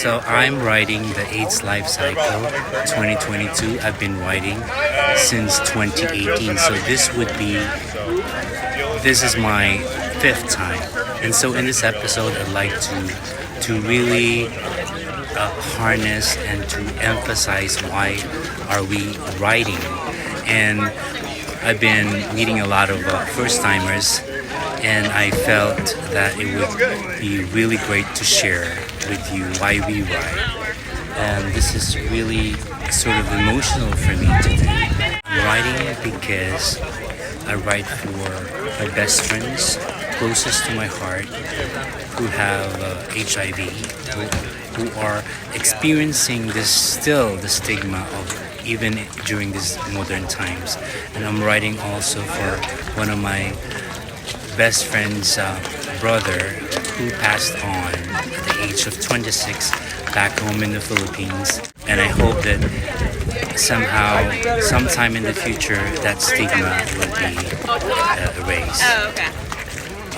So I'm writing the AIDS LifeCycle 2022. I've been writing since 2018. So this is my fifth time. And so in this episode, I'd like to really harness and to emphasize why are we writing. And I've been meeting a lot of first-timers, and I felt that it would be really great to share with you why we write. And this is really sort of emotional for me to do. I'm writing because I write for my best friends, closest to my heart, who have HIV, who are experiencing the stigma of even during these modern times. And I'm writing also for one of my best friend's brother who passed on at the age of 26 back home in the Philippines. And I hope that sometime in the future, that stigma will be erased. Oh, okay.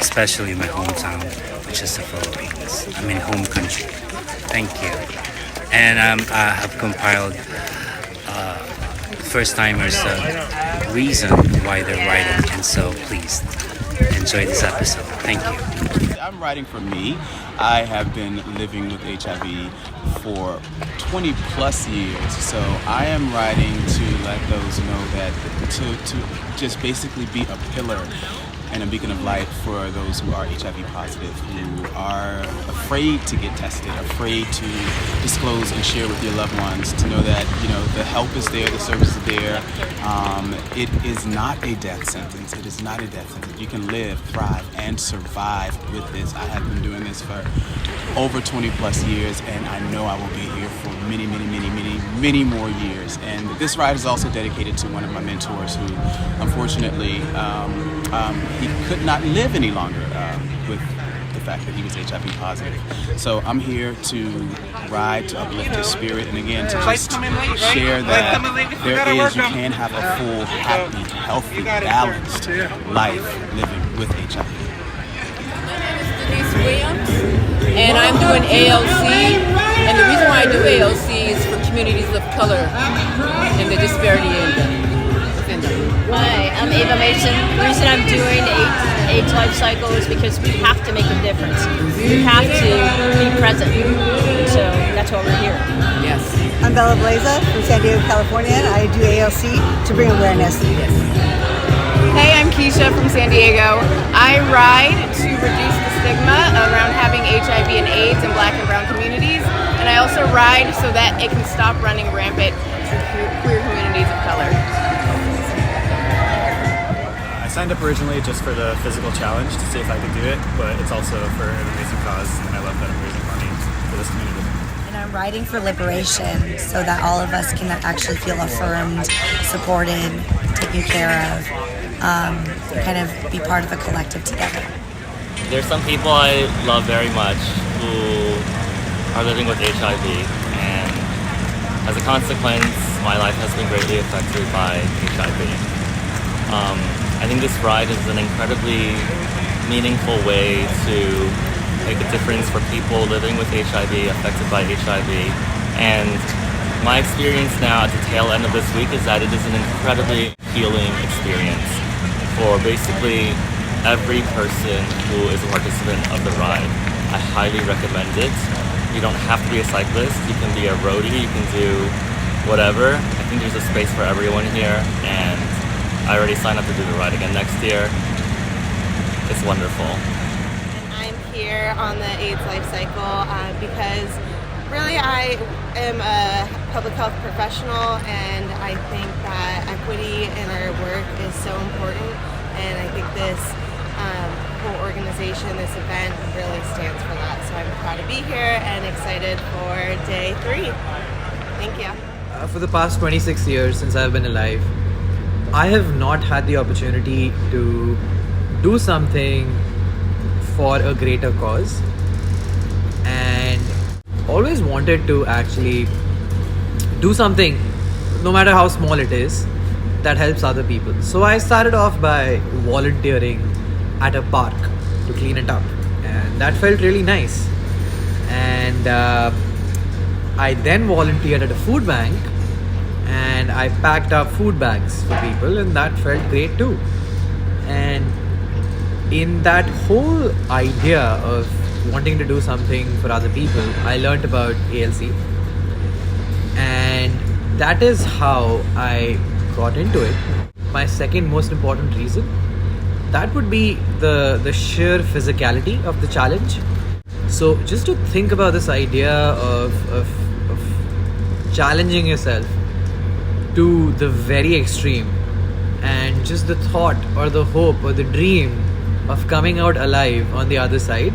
Especially in my hometown, which is the Philippines. I mean, home country. Thank you. And I have compiled first-timers' reason why they're writing. And so please enjoy this episode. Thank you. I'm writing for me. I have been living with HIV for 20 plus years. So I am writing to let those know that to just basically be a pillar and a beacon of light for those who are HIV positive, who are afraid to get tested, afraid to disclose and share with your loved ones, to know that, you know, the help is there, the service is there. It is not a death sentence. It is not a death sentence. You can live, thrive, and survive with this. I have been doing this for over 20 plus years, and I know I will be here for many more years. And this ride is also dedicated to one of my mentors who, unfortunately, he could not live any longer with the fact that he was HIV positive. So I'm here to ride, to uplift his spirit, and again, to just share that you can have a full, happy, healthy, balanced life living with HIV. And I'm doing ALC, and the reason why I do ALC is for communities of color and the disparity within them. Hi, I'm Ava Mason. The reason I'm doing AIDS LifeCycle is because we have to make a difference. We have to be present. So that's why we're here. Yes. I'm Bella Blaza from San Diego, California, and I do ALC to bring awareness. Hey, I'm Keisha from San Diego. I ride to reduce the stigma around having HIV and AIDS in Black and brown communities, and I also ride so that it can stop running rampant through queer communities of color. I signed up originally just for the physical challenge to see if I could do it, but it's also for an amazing cause, and I love that I'm raising money for this community. And I'm writing for liberation so that all of us can actually feel affirmed, supported, taken care of, kind of be part of a collective together. There's some people I love very much who are living with HIV, and as a consequence, my life has been greatly affected by HIV. I think this ride is an incredibly meaningful way to make a difference for people living with HIV, affected by HIV. And my experience now at the tail end of this week is that it is an incredibly healing experience for basically every person who is a participant of the ride. I highly recommend it. You don't have to be a cyclist. You can be a roadie. You can do whatever. I think there's a space for everyone here, and I already signed up to do the ride again next year. It's wonderful. I'm here on the AIDS LifeCycle because really I am a public health professional, and I think that equity in our work is so important, and I think this whole organization, this event really stands for that. So I'm proud to be here and excited for day 3. Thank you. For the past 26 years since I've been alive, I have not had the opportunity to do something for a greater cause, and always wanted to actually do something, no matter how small it is, that helps other people. So I started off by volunteering at a park to clean it up, and that felt really nice. And I then volunteered at a food bank, and I packed up food bags for people, and that felt great too. And in that whole idea of wanting to do something for other people, I learned about ALC, and that is how I got into it. My second most important reason, that would be the sheer physicality of the challenge. So just to think about this idea of challenging yourself to the very extreme, and just the thought or the hope or the dream of coming out alive on the other side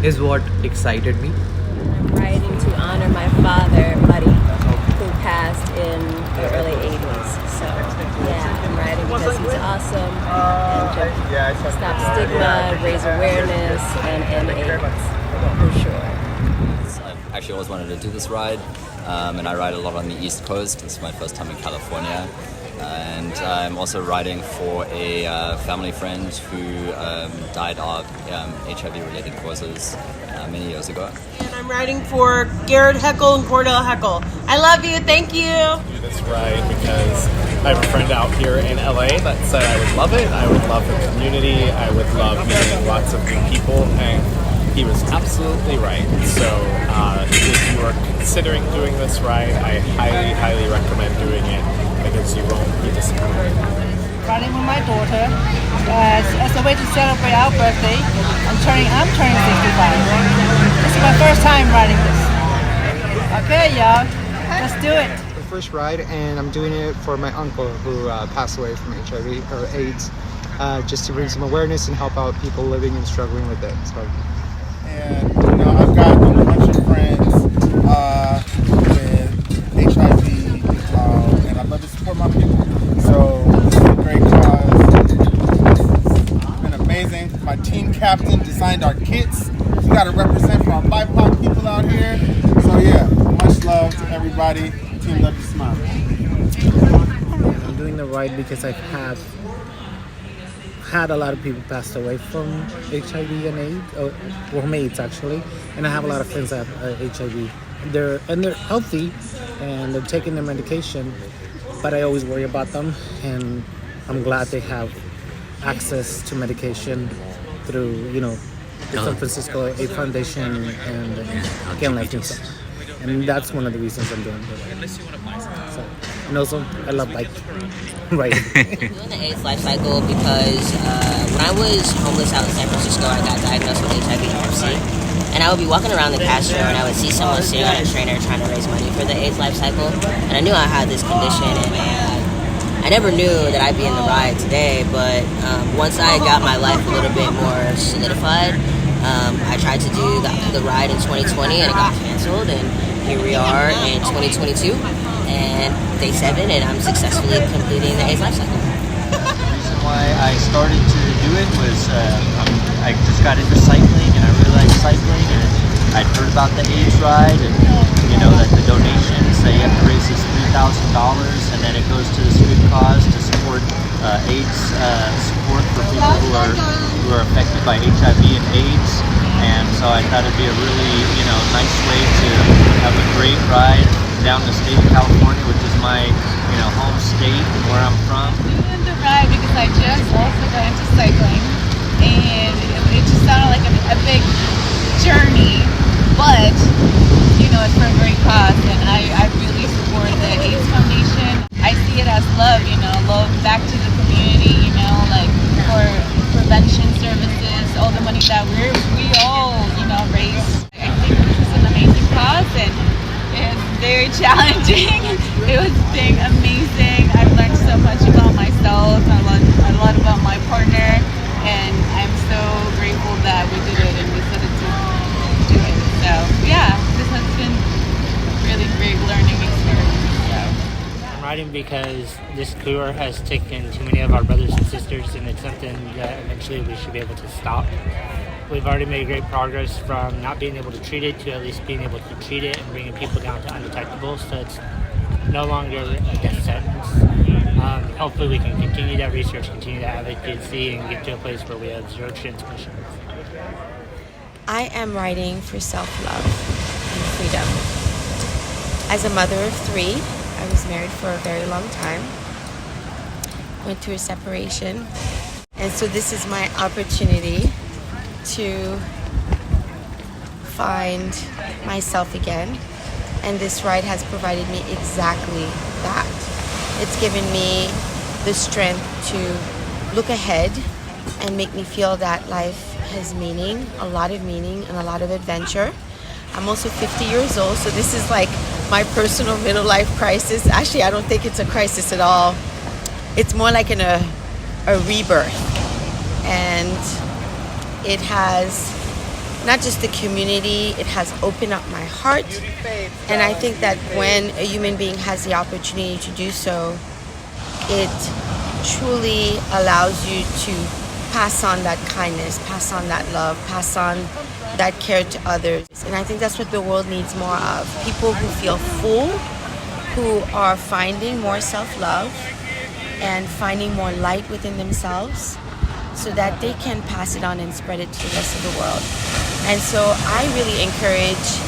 is what excited me. I'm writing to honor my father, Buddy, who passed in the early 80s. So yeah, I'm writing because he's awesome and to stop stigma, raise awareness, and end AIDS, for sure. I've actually always wanted to do this ride, and I ride a lot on the East Coast. This is my first time in California. And I'm also riding for a family friend who died of HIV-related causes many years ago. And I'm riding for Garrett Heckle and Cordell Heckle. I love you. Thank you. Do this ride because I have a friend out here in LA that said I would love it. I would love the community. I would love meeting lots of good people, and he was absolutely right. So if you are considering doing this ride, I highly recommend doing it, because you won't be disappointed. Riding with my daughter as a way to celebrate our birthday. I'm turning 65. This is my first time riding this. Okay, y'all, let's do it. The first ride, and I'm doing it for my uncle who passed away from HIV or AIDS, just to bring some awareness and help out people living and struggling with it. So. And I've got a bunch of friends with HIV. And I love to support my people. So this is a great cause. It's been amazing. My team captain designed our kits. We got to represent for our BIPOC people out here. So yeah, much love to everybody. Team Love You Smile. I'm doing the ride because I've had a lot of people passed away from HIV and AIDS, or from AIDS actually, and I have a lot of friends that have HIV. They're healthy and they're taking their medication, but I always worry about them, and I'm glad they have access to medication through the San Francisco AIDS Foundation and Ken Life Inc. And that's one of the reasons I'm doing it. So, and also, I love bike riding. I'm doing the AIDS LifeCycle because when I was homeless out in San Francisco, I got diagnosed with HIV and Hep C. And I would be walking around the Castro, and I would see someone sitting on a trainer trying to raise money for the AIDS LifeCycle. And I knew I had this condition, and I never knew that I'd be in the ride today. But once I got my life a little bit more solidified, I tried to do the ride in 2020, and it got canceled. And here we are in 2022, and day 7, and I'm successfully completing the AIDS LifeCycle. The reason why I started to do it was I just got into cycling, and I really like cycling, and I'd heard about the AIDS ride, and that the donations, that you have to raise this $3,000, and then it goes to this good cause to support AIDS support for people who are affected by HIV and AIDS. And so I thought it'd be a really nice way to have a great ride down the state of California, which is my home state where I'm from. I'm doing the ride because I just also got into cycling, and it just sounded like a big journey, but it's for a great cause, and I really support the AIDS Foundation. I see it as love, love back to the community, like for prevention services, all the money that we all raise. I think this is an amazing cause, and it's very challenging. It was being amazing. I've learned so much about myself. I learned a lot about my partner, and I'm so grateful that we did it and decided to do it. So yeah, this has been a really great learning experience. So. I'm riding because this cure has taken too many of our brothers and sisters, and it's something that eventually we should be able to stop. We've already made great progress from not being able to treat it to at least being able to treat it and bringing people down to undetectable, so it's no longer a death sentence. Hopefully we can continue that research, continue that advocacy, and get to a place where we have zero transmission. I am writing for self-love and freedom. As a mother of 3, I was married for a very long time, went through a separation, and so this is my opportunity to find myself again, and this ride has provided me exactly that. It's given me the strength to look ahead and make me feel that life has meaning, a lot of meaning and a lot of adventure. I'm also 50 years old, so this is like my personal middle life crisis. Actually, I don't think it's a crisis at all. It's more like a rebirth. And it has not just the community, it has opened up my heart. And I think that when a human being has the opportunity to do so, it truly allows you to pass on that kindness, pass on that love, pass on that care to others. And I think that's what the world needs more of. People who feel full, who are finding more self-love and finding more light within themselves so that they can pass it on and spread it to the rest of the world. And so I really encourage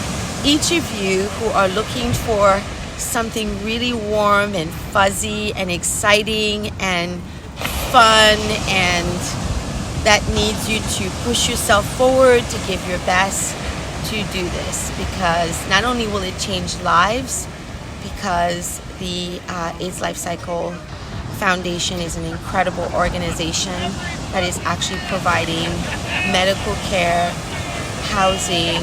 each of you who are looking for something really warm and fuzzy and exciting and fun and that needs you to push yourself forward, to give your best to do this, because not only will it change lives, because the AIDS LifeCycle Foundation is an incredible organization that is actually providing medical care, housing,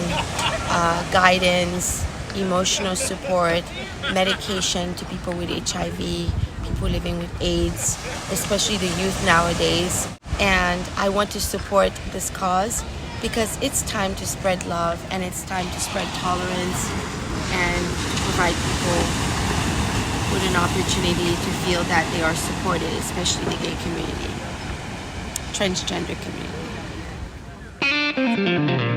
guidance, emotional support, medication to people with HIV, people living with AIDS, especially the youth nowadays. And I want to support this cause because it's time to spread love and it's time to spread tolerance and to provide people with an opportunity to feel that they are supported, especially the gay community, transgender community.